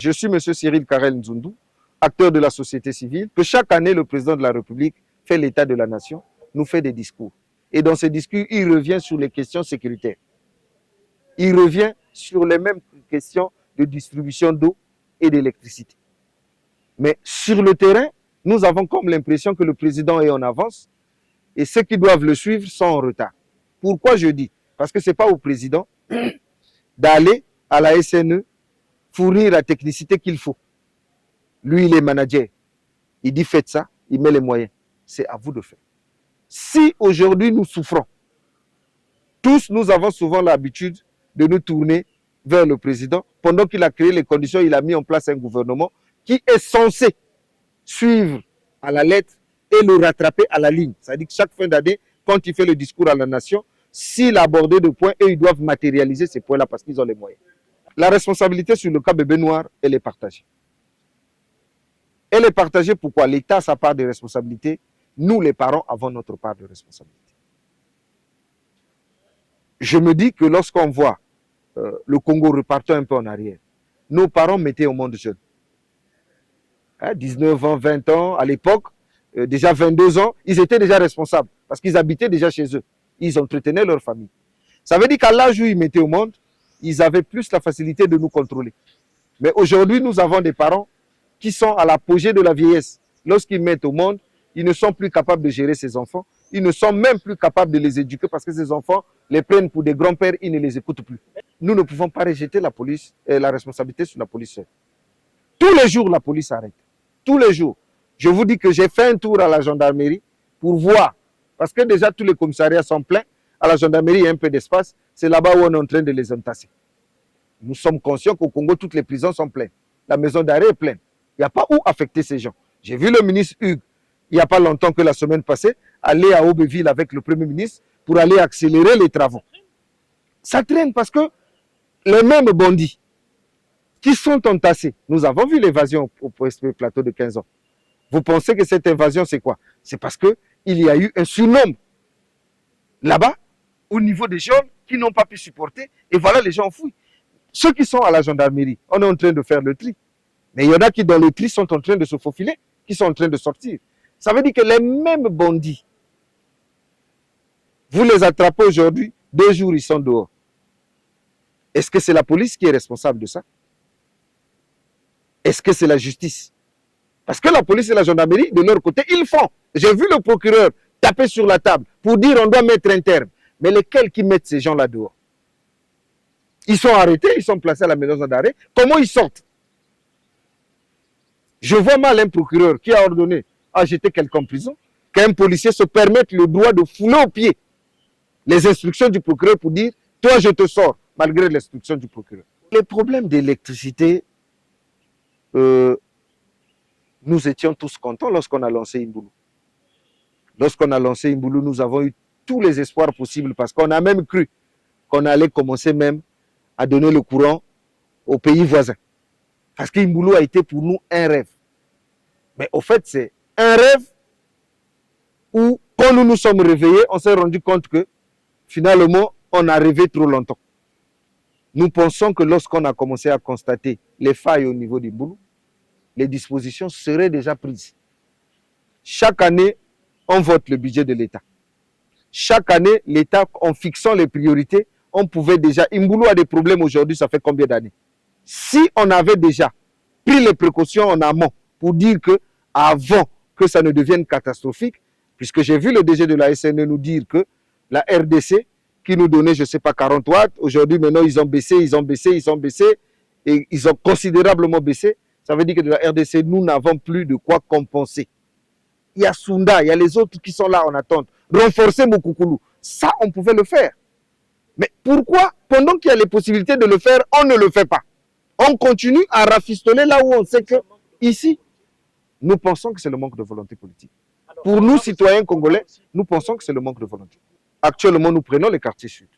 Je suis M. Cyril Karel Nzundu, acteur de la société civile, que chaque année, le président de la République fait l'état de la nation, nous fait des discours. Et dans ces discours, il revient sur les questions sécuritaires. Il revient sur les mêmes questions de distribution d'eau et d'électricité. Mais sur le terrain, nous avons comme l'impression que le président est en avance et ceux qui doivent le suivre sont en retard. Pourquoi je dis? Parce que ce n'est pas au président d'aller à la SNE fournir la technicité qu'il faut. Lui, il est manager. Il dit faites ça, il met les moyens. C'est à vous de faire. Si aujourd'hui nous souffrons, tous nous avons souvent l'habitude de nous tourner vers le président. Pendant qu'il a créé les conditions, il a mis en place un gouvernement qui est censé suivre à la lettre et le rattraper à la ligne. C'est-à-dire que chaque fin d'année, quand il fait le discours à la nation, s'il a abordé des points, eux, ils doivent matérialiser ces points-là parce qu'ils ont les moyens. La responsabilité sur le cas Bébé Noir, elle est partagée. Elle est partagée pourquoi l'État a sa part de responsabilité, nous les parents avons notre part de responsabilité. Je me dis que lorsqu'on voit le Congo repartant un peu en arrière, nos parents mettaient au monde jeunes. 19 ans, 20 ans, à l'époque, déjà 22 ans, ils étaient déjà responsables parce qu'ils habitaient déjà chez eux. Ils entretenaient leur famille. Ça veut dire qu'à l'âge où ils mettaient au monde, ils avaient plus la facilité de nous contrôler. Mais aujourd'hui, nous avons des parents qui sont à l'apogée de la vieillesse. Lorsqu'ils mettent au monde, ils ne sont plus capables de gérer ces enfants. Ils ne sont même plus capables de les éduquer parce que ces enfants les prennent pour des grands-pères, ils ne les écoutent plus. Nous ne pouvons pas rejeter la police et la responsabilité sur la police seule. Tous les jours, la police arrête. Tous les jours. Je vous dis que j'ai fait un tour à la gendarmerie pour voir. Parce que déjà, tous les commissariats sont pleins. À la gendarmerie, il y a un peu d'espace. C'est là-bas où on est en train de les entasser. Nous sommes conscients qu'au Congo, toutes les prisons sont pleines. La maison d'arrêt est pleine. Il n'y a pas où affecter ces gens. J'ai vu le ministre Hugues, il n'y a pas longtemps que la semaine passée, aller à Aubeville avec le Premier ministre pour aller accélérer les travaux. Ça traîne parce que les mêmes bandits qui sont entassés, nous avons vu l'évasion au plateau de 15 ans. Vous pensez que cette invasion, c'est quoi? C'est parce qu'il y a eu un surnombre là-bas, au niveau des gens qui n'ont pas pu supporter, et voilà, les gens fouillent. Ceux qui sont à la gendarmerie, on est en train de faire le tri. Mais il y en a qui, dans le tri, sont en train de se faufiler, qui sont en train de sortir. Ça veut dire que les mêmes bandits, vous les attrapez aujourd'hui, 2 jours, ils sont dehors. Est-ce que c'est la police qui est responsable de ça? Est-ce que c'est la justice? Parce que la police et la gendarmerie, de leur côté, ils font. J'ai vu le procureur taper sur la table pour dire on doit mettre un terme. Mais lesquels qui mettent ces gens là dehors? Ils sont arrêtés, ils sont placés à la maison d'arrêt. Comment ils sortent? Je vois mal un procureur qui a ordonné à jeter quelqu'un en prison, qu'un policier se permette le droit de fouler aux pieds les instructions du procureur pour dire toi je te sors, malgré l'instruction du procureur. Les problèmes d'électricité, nous étions tous contents lorsqu'on a lancé Imboulou. Lorsqu'on a lancé Imboulou, nous avons eu tous les espoirs possibles parce qu'on a même cru qu'on allait commencer même à donner le courant aux pays voisins. Parce qu'Imboulou a été pour nous un rêve. Mais au fait, c'est un rêve où, quand nous nous sommes réveillés, on s'est rendu compte que finalement, on a rêvé trop longtemps. Nous pensons que lorsqu'on a commencé à constater les failles au niveau d'Imboulou, les dispositions seraient déjà prises. Chaque année, on vote le budget de l'État. Chaque année, l'État, en fixant les priorités, on pouvait déjà... Imboulou a des problèmes aujourd'hui, ça fait combien d'années? Si on avait déjà pris les précautions en amont pour dire que, avant que ça ne devienne catastrophique, puisque j'ai vu le DG de la SNE nous dire que la RDC, qui nous donnait, je ne sais pas, 40 watts, aujourd'hui, maintenant, ils ont baissé, et ils ont considérablement baissé. Ça veut dire que de la RDC, nous n'avons plus de quoi compenser. Il y a Sunda, il y a les autres qui sont là en attente. Renforcer Mokoukoulou, ça, on pouvait le faire. Mais pourquoi, pendant qu'il y a les possibilités de le faire, on ne le fait pas? On continue à rafistoler là où on sait que, ici, nous pensons que c'est le manque de volonté politique. Pour nous, citoyens congolais, nous pensons que c'est le manque de volonté. Actuellement, nous prenons les quartiers sud.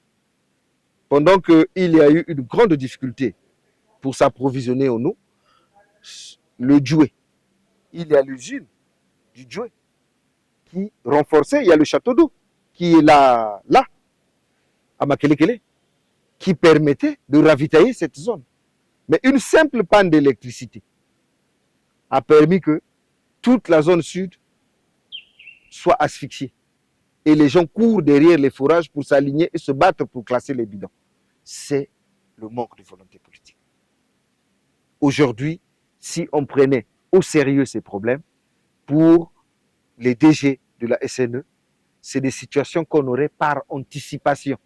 Pendant qu'il y a eu une grande difficulté pour s'approvisionner en eau, le Djoué, il y a l'usine du Djoué qui renforçait, il y a le château d'eau qui est là, à Makelekele, qui permettait de ravitailler cette zone. Mais une simple panne d'électricité a permis que toute la zone sud soit asphyxiée. Et les gens courent derrière les forages pour s'aligner et se battre pour classer les bidons. C'est le manque de volonté politique. Aujourd'hui, si on prenait au sérieux ces problèmes, pour les DG de la SNE, c'est des situations qu'on aurait par anticipation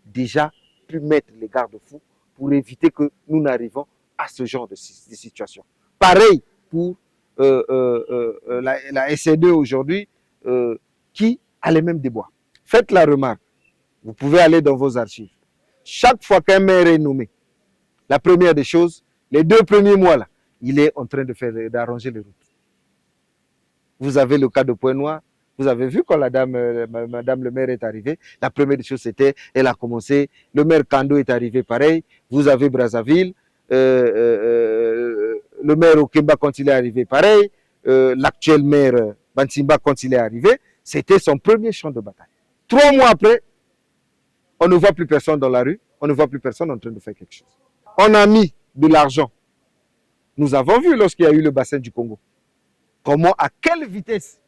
déjà pu mettre les garde-fous pour éviter que nous n'arrivions à ce genre de situation. Pareil pour la SNE aujourd'hui, qui a les mêmes déboires. Faites la remarque, vous pouvez aller dans vos archives. Chaque fois qu'un maire est nommé, la première des choses, les 2 premiers mois là, il est en train d'arranger les routes. Vous avez le cas de Pointe-Noire. Vous avez vu quand madame le maire est arrivée, la première des choses c'était, elle a commencé, le maire Kando est arrivé pareil, vous avez Brazzaville, le maire Okemba quand il est arrivé pareil, l'actuel maire Bansimba quand il est arrivé, c'était son premier champ de bataille. 3 mois après, on ne voit plus personne dans la rue, on ne voit plus personne en train de faire quelque chose. On a mis de l'argent. Nous avons vu lorsqu'il y a eu le bassin du Congo, comment, à quelle vitesse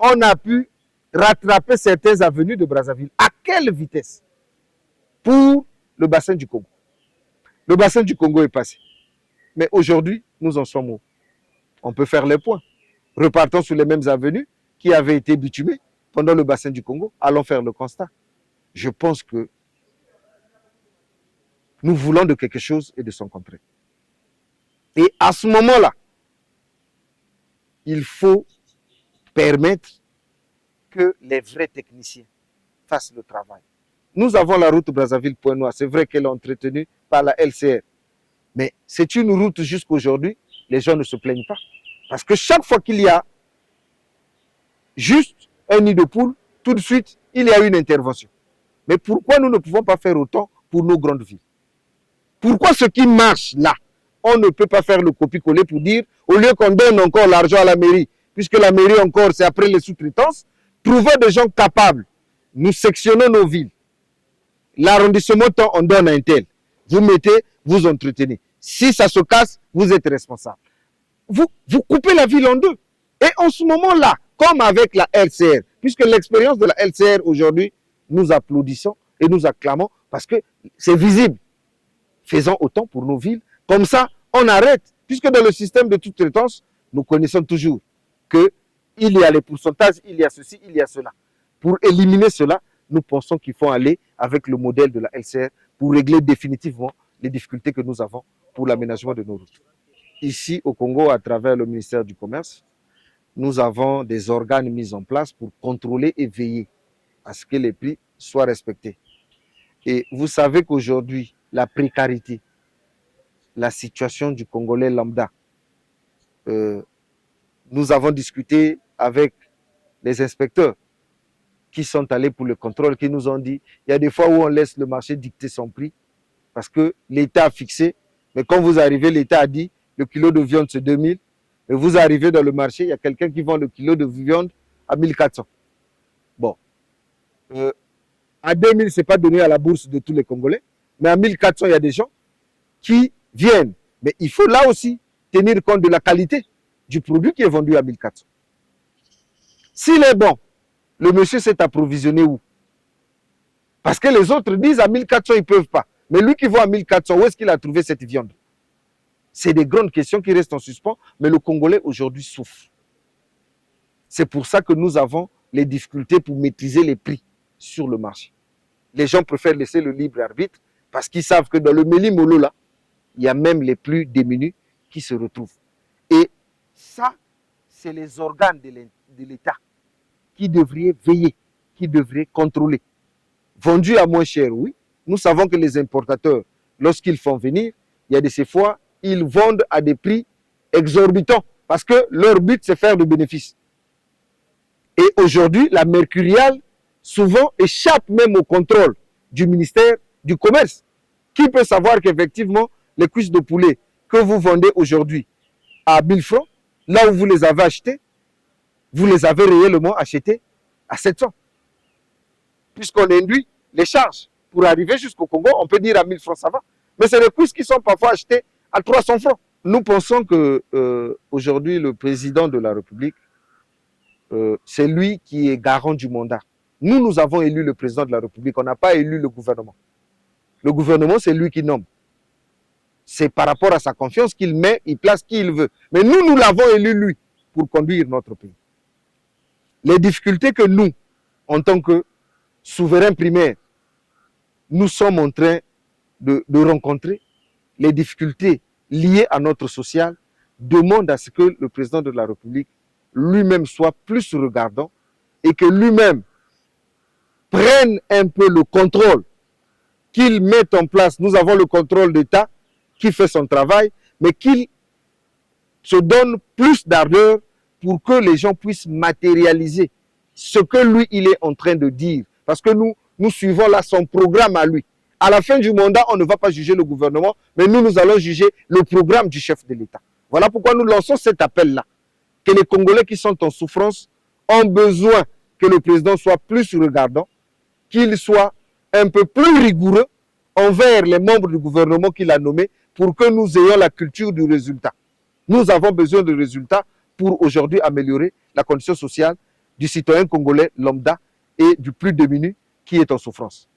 on a pu rattraper certaines avenues de Brazzaville. À quelle vitesse? Pour le bassin du Congo. Le bassin du Congo est passé. Mais aujourd'hui, nous en sommes où? On peut faire les points. Repartons sur les mêmes avenues qui avaient été bitumées pendant le bassin du Congo. Allons faire le constat. Je pense que nous voulons de quelque chose et de son contraire. Et à ce moment-là, il faut permettre que les vrais techniciens fassent le travail. Nous avons la route Brazzaville-Pointe-Noire. C'est vrai qu'elle est entretenue par la LCR. Mais c'est une route jusqu'à aujourd'hui, les gens ne se plaignent pas. Parce que chaque fois qu'il y a juste un nid de poule, tout de suite, il y a une intervention. Mais pourquoi nous ne pouvons pas faire autant pour nos grandes villes? Pourquoi ce qui marche là, on ne peut pas faire le copier-coller pour dire, au lieu qu'on donne encore l'argent à la mairie, puisque la mairie encore, c'est après les sous-traitances, trouvons des gens capables. Nous sectionnons nos villes. L'arrondissement, on donne à un tel. Vous mettez, vous entretenez. Si ça se casse, vous êtes responsable. Vous coupez la ville en deux. Et en ce moment-là, comme avec la LCR, puisque l'expérience de la LCR aujourd'hui, nous applaudissons et nous acclamons parce que c'est visible. Faisons autant pour nos villes. Comme ça, on arrête. Puisque dans le système de toute traitance, nous connaissons toujours qu'il y a les pourcentages, il y a ceci, il y a cela. Pour éliminer cela, nous pensons qu'il faut aller avec le modèle de la LCR pour régler définitivement les difficultés que nous avons pour l'aménagement de nos routes. Ici au Congo, à travers le ministère du Commerce, nous avons des organes mis en place pour contrôler et veiller à ce que les prix soient respectés. Et vous savez qu'aujourd'hui, la précarité, la situation du Congolais lambda, nous avons discuté avec les inspecteurs qui sont allés pour le contrôle, qui nous ont dit, il y a des fois où on laisse le marché dicter son prix, parce que l'État a fixé, mais quand vous arrivez, l'État a dit, le kilo de viande c'est 2000, et vous arrivez dans le marché, il y a quelqu'un qui vend le kilo de viande à 1400. Bon, à 2000, ce n'est pas donné à la bourse de tous les Congolais, mais à 1400, il y a des gens qui viennent. Mais il faut là aussi tenir compte de la qualité du produit qui est vendu à 1400. S'il est bon, le monsieur s'est approvisionné où? Parce que les autres disent à 1400, ils ne peuvent pas. Mais lui qui vend à 1400, où est-ce qu'il a trouvé cette viande? C'est des grandes questions qui restent en suspens, mais le Congolais aujourd'hui souffre. C'est pour ça que nous avons les difficultés pour maîtriser les prix sur le marché. Les gens préfèrent laisser le libre arbitre parce qu'ils savent que dans le Méli-Molo, là, il y a même les plus démunis qui se retrouvent. Et ça, c'est les organes de l'État qui devraient veiller, qui devraient contrôler. Vendu à moins cher, oui. Nous savons que les importateurs, lorsqu'ils font venir, il y a de ces fois, ils vendent à des prix exorbitants parce que leur but, c'est faire du bénéfice. Et aujourd'hui, la mercuriale, souvent, échappe même au contrôle du ministère du Commerce. Qui peut savoir qu'effectivement, les cuisses de poulet que vous vendez aujourd'hui à 1000 francs, là où vous les avez achetées, vous les avez réellement achetées à 700. Puisqu'on induit les charges. Pour arriver jusqu'au Congo, on peut dire à 1000 francs, ça va. Mais c'est des cuisses qui sont parfois achetées à 300 francs. Nous pensons que aujourd'hui, le président de la République, c'est lui qui est garant du mandat. Nous avons élu le président de la République, on n'a pas élu le gouvernement. Le gouvernement, c'est lui qui nomme. C'est par rapport à sa confiance qu'il met, il place qui il veut. Mais nous l'avons élu lui pour conduire notre pays. Les difficultés que nous, en tant que souverains primaires, nous sommes en train de rencontrer, les difficultés liées à notre social, demandent à ce que le président de la République lui-même soit plus regardant et que lui-même prenne un peu le contrôle, qu'il mette en place. Nous avons le contrôle d'État qui fait son travail, mais qu'il se donne plus d'ardeur pour que les gens puissent matérialiser ce que lui, il est en train de dire. Parce que nous suivons là son programme à lui. À la fin du mandat, on ne va pas juger le gouvernement, mais nous allons juger le programme du chef de l'État. Voilà pourquoi nous lançons cet appel-là. Que les Congolais qui sont en souffrance ont besoin que le président soit plus regardant, qu'il soit un peu plus rigoureux envers les membres du gouvernement qu'il a nommés pour que nous ayons la culture du résultat. Nous avons besoin de résultats pour aujourd'hui améliorer la condition sociale du citoyen congolais lambda et du plus démuni qui est en souffrance.